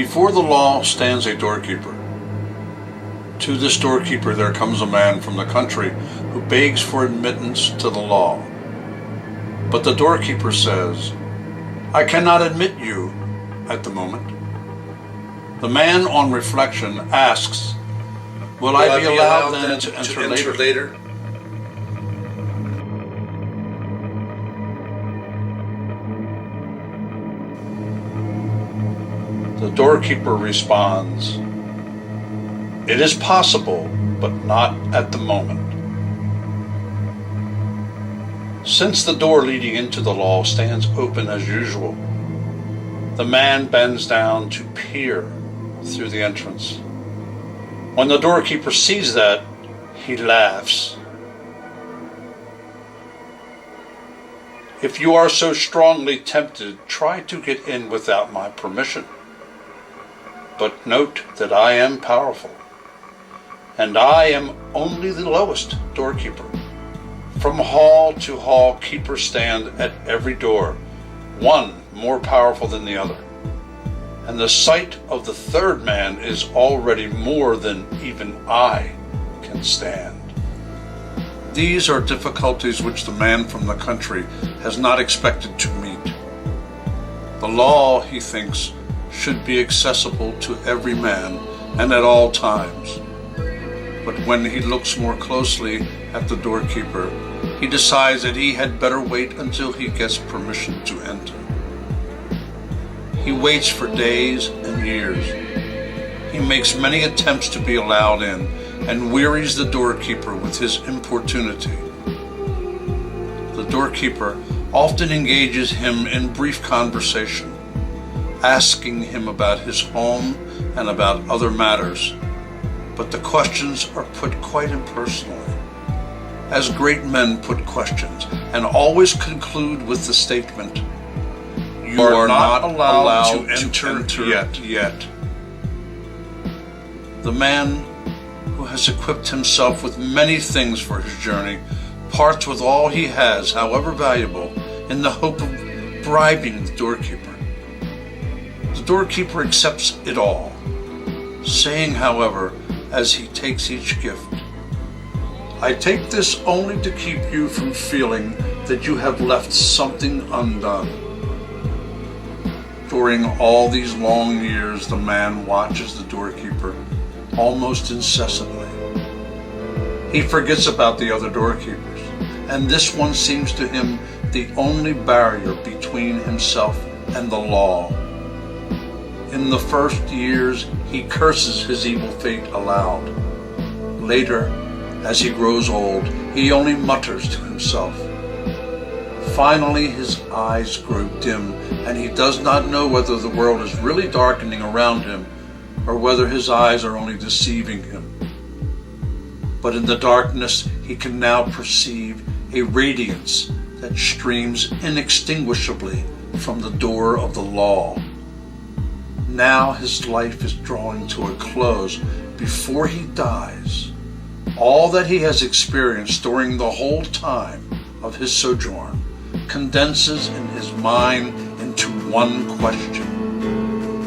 Before the law stands a doorkeeper. To this doorkeeper there comes a man from the country who begs for admittance to the law. But the doorkeeper says, "I cannot admit you at the moment." The man, on reflection, asks, Will I be allowed then to enter later? The doorkeeper responds, "It is possible, but not at the moment." Since the door leading into the law stands open as usual, the man bends down to peer through the entrance. When the doorkeeper sees that, he laughs. "If you are so strongly tempted, try to get in without my permission. But note that I am powerful, and I am only the lowest doorkeeper. From hall to hall, keepers stand at every door, one more powerful than the other. And the sight of the third man is already more than even I can stand." These are difficulties which the man from the country has not expected to meet. The law, he thinks, should be accessible to every man and at all times. But when he looks more closely at the doorkeeper, he decides that he had better wait until he gets permission to enter. He waits for days and years. He makes many attempts to be allowed in and wearies the doorkeeper with his importunity. The doorkeeper often engages him in brief conversation, asking him about his home and about other matters, but the questions are put quite impersonally, as great men put questions, and always conclude with the statement, "You are not allowed to enter yet." The man who has equipped himself with many things for his journey parts with all he has, however valuable, in the hope of bribing the doorkeeper. The doorkeeper accepts it all, saying, however, as he takes each gift, "I take this only to keep you from feeling that you have left something undone." During all these long years, the man watches the doorkeeper almost incessantly. He forgets about the other doorkeepers, and this one seems to him the only barrier between himself and the law. In the first years, he curses his evil fate aloud. Later, as he grows old, he only mutters to himself. Finally, his eyes grow dim, and he does not know whether the world is really darkening around him or whether his eyes are only deceiving him. But in the darkness, he can now perceive a radiance that streams inextinguishably from the door of the law. Now his life is drawing to a close. Before he dies, all that he has experienced during the whole time of his sojourn condenses in his mind into one question,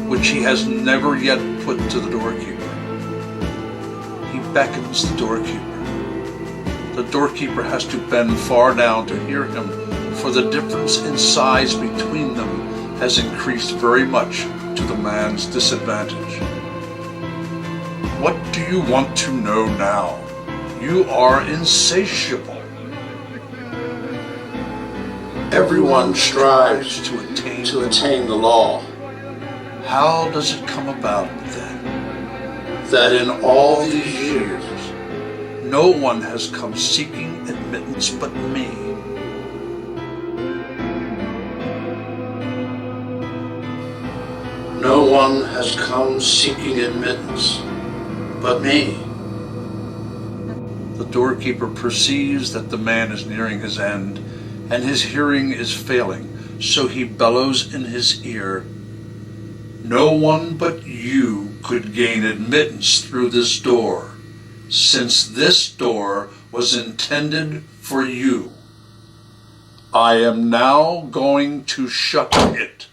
which he has never yet put to the doorkeeper. He beckons the doorkeeper. The doorkeeper has to bend far down to hear him, for the difference in size between them has increased very much to the man's disadvantage. "What do you want to know now? You are insatiable." Everyone strives to attain the law. How does it come about, then, that in all these years no one has come seeking admittance but me? No one has come seeking admittance but me. The doorkeeper perceives that the man is nearing his end, and his hearing is failing, so he bellows in his ear, "No one but you could gain admittance through this door, since this door was intended for you. I am now going to shut it."